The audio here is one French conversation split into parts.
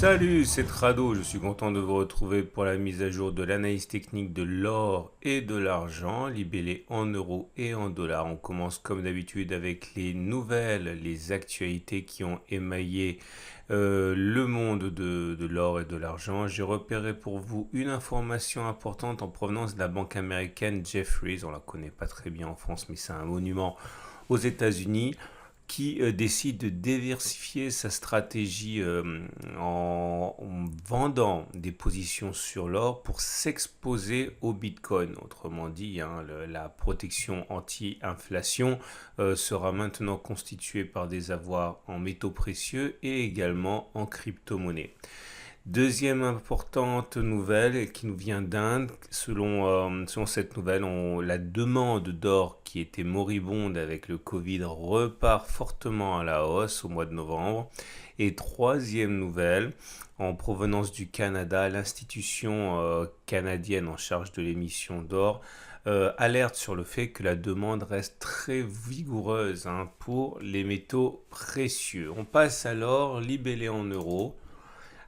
Salut, c'est Trado, je suis content de vous retrouver pour la mise à jour de l'analyse technique de l'or et de l'argent, libellés en euros et en dollars. On commence comme d'habitude avec les nouvelles, les actualités qui ont émaillé le monde de l'or et de l'argent. J'ai repéré pour vous une information importante en provenance de la banque américaine Jefferies. On la connaît pas très bien en France, mais c'est un monument aux États-Unis qui décide de diversifier sa stratégie en vendant des positions sur l'or pour s'exposer au Bitcoin. Autrement dit, la protection anti-inflation sera maintenant constituée par des avoirs en métaux précieux et également en crypto-monnaie. Deuxième importante nouvelle qui nous vient d'Inde, selon cette nouvelle, la demande d'or qui était moribonde avec le Covid repart fortement à la hausse au mois de novembre. Et troisième nouvelle, en provenance du Canada, l'institution canadienne en charge de l'émission d'or alerte sur le fait que la demande reste très vigoureuse pour les métaux précieux. On passe alors libellé en euros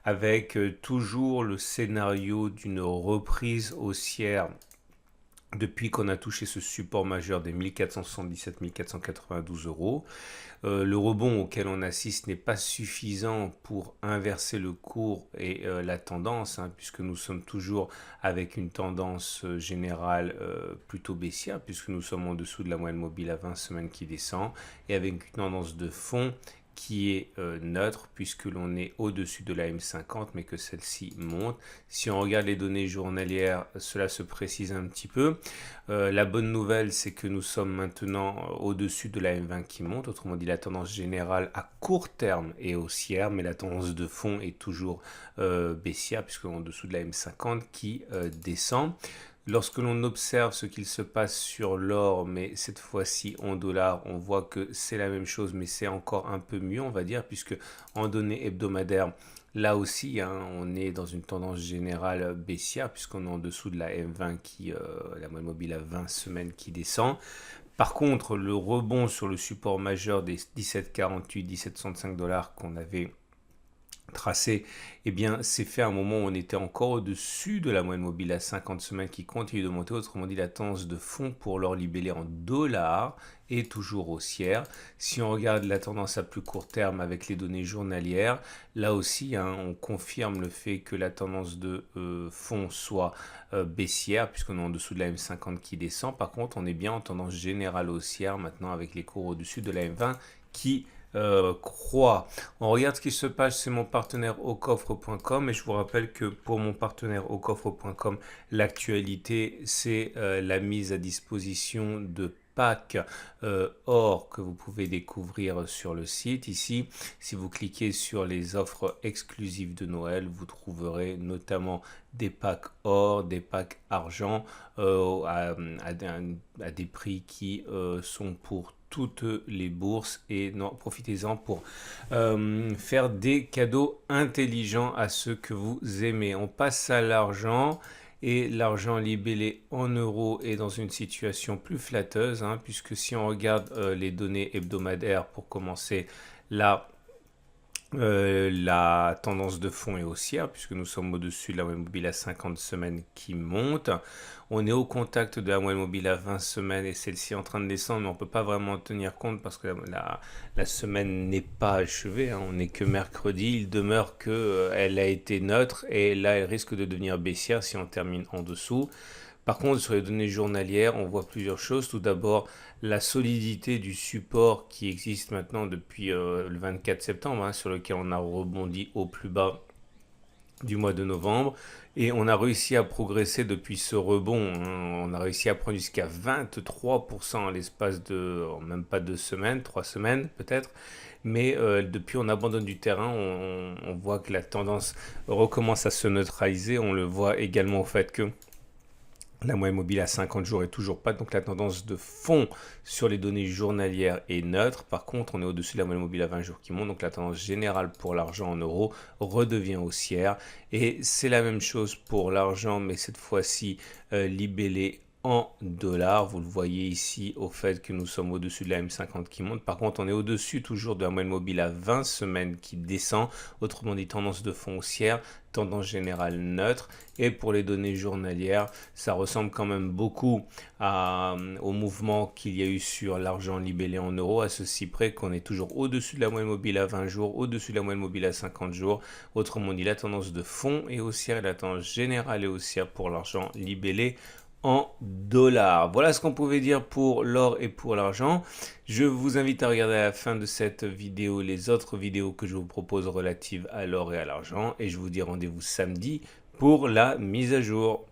avec toujours le scénario d'une reprise haussière depuis qu'on a touché ce support majeur des 1477-1492 euros. Le rebond auquel on assiste n'est pas suffisant pour inverser le cours et la tendance, puisque nous sommes toujours avec une tendance générale plutôt baissière, puisque nous sommes en dessous de la moyenne mobile à 20 semaines qui descend, et avec une tendance de fond qui est neutre puisque l'on est au-dessus de la M50 mais que celle-ci monte. Si on regarde les données journalières, cela se précise un petit peu. La bonne nouvelle, c'est que nous sommes maintenant au-dessus de la M20 qui monte. Autrement dit, la tendance générale à court terme est haussière, mais la tendance de fond est toujours baissière puisque en dessous de la M50 qui descend. Lorsque l'on observe ce qu'il se passe sur l'or, mais cette fois-ci en dollars, on voit que c'est la même chose, mais c'est encore un peu mieux, on va dire, puisque en données hebdomadaires, là aussi, on est dans une tendance générale baissière, puisqu'on est en dessous de la M20 la moyenne mobile à 20 semaines qui descend. Par contre, le rebond sur le support majeur des 17,48, 17,65 dollars qu'on avait tracé, c'est fait à un moment où on était encore au-dessus de la moyenne mobile à 50 semaines qui continue de monter. Autrement dit, la tendance de fond pour l'or libellé en dollars est toujours haussière. Si on regarde la tendance à plus court terme avec les données journalières, là aussi, on confirme le fait que la tendance de fond soit baissière, puisqu'on est en dessous de la M50 qui descend. Par contre, on est bien en tendance générale haussière maintenant avec les cours au-dessus de la M20 qui croît. On regarde ce qui se passe, c'est mon partenaire aucoffre.com et je vous rappelle que pour mon partenaire aucoffre.com, l'actualité, c'est la mise à disposition de packs or que vous pouvez découvrir sur le site. Ici, si vous cliquez sur les offres exclusives de Noël, vous trouverez notamment des packs or, des packs argent à des prix qui sont pour toutes les bourses et non, profitez-en pour faire des cadeaux intelligents à ceux que vous aimez. On passe à l'argent et l'argent libellé en euros est dans une situation plus flatteuse puisque si on regarde les données hebdomadaires pour commencer, là la tendance de fond est haussière puisque nous sommes au-dessus de la moyenne mobile à 50 semaines qui monte. On est au contact de la moyenne mobile à 20 semaines et celle-ci est en train de descendre, mais on ne peut pas vraiment en tenir compte parce que la semaine n'est pas achevée. On n'est que mercredi. Il demeure qu'elle a été neutre et là, elle risque de devenir baissière si on termine en dessous. Par contre, sur les données journalières, on voit plusieurs choses. Tout d'abord, la solidité du support qui existe maintenant depuis le 24 septembre, sur lequel on a rebondi au plus bas du mois de novembre. Et on a réussi à progresser depuis ce rebond. On a réussi à prendre jusqu'à 23% à l'espace de même pas 2 semaines, 3 semaines peut-être. Mais depuis on abandonne du terrain, on voit que la tendance recommence à se neutraliser. On le voit également au fait que la moyenne mobile à 50 jours est toujours pas, donc la tendance de fond sur les données journalières est neutre. Par contre, on est au-dessus de la moyenne mobile à 20 jours qui monte, donc la tendance générale pour l'argent en euros redevient haussière. Et c'est la même chose pour l'argent, mais cette fois-ci libellé en dollars. Vous le voyez ici au fait que nous sommes au-dessus de la M50 qui monte. Par contre, on est au-dessus toujours de la moyenne mobile à 20 semaines qui descend. Autrement dit, tendance de fond haussière, tendance générale neutre. Et pour les données journalières, ça ressemble quand même beaucoup au mouvement qu'il y a eu sur l'argent libellé en euros, à ceci près qu'on est toujours au-dessus de la moyenne mobile à 20 jours, au-dessus de la moyenne mobile à 50 jours. Autrement dit, la tendance de fond est haussière et la tendance générale est haussière pour l'argent libellé en dollars. Voilà ce qu'on pouvait dire pour l'or et pour l'argent. Je vous invite à regarder à la fin de cette vidéo les autres vidéos que je vous propose relatives à l'or et à l'argent. Et je vous dis rendez-vous samedi pour la mise à jour.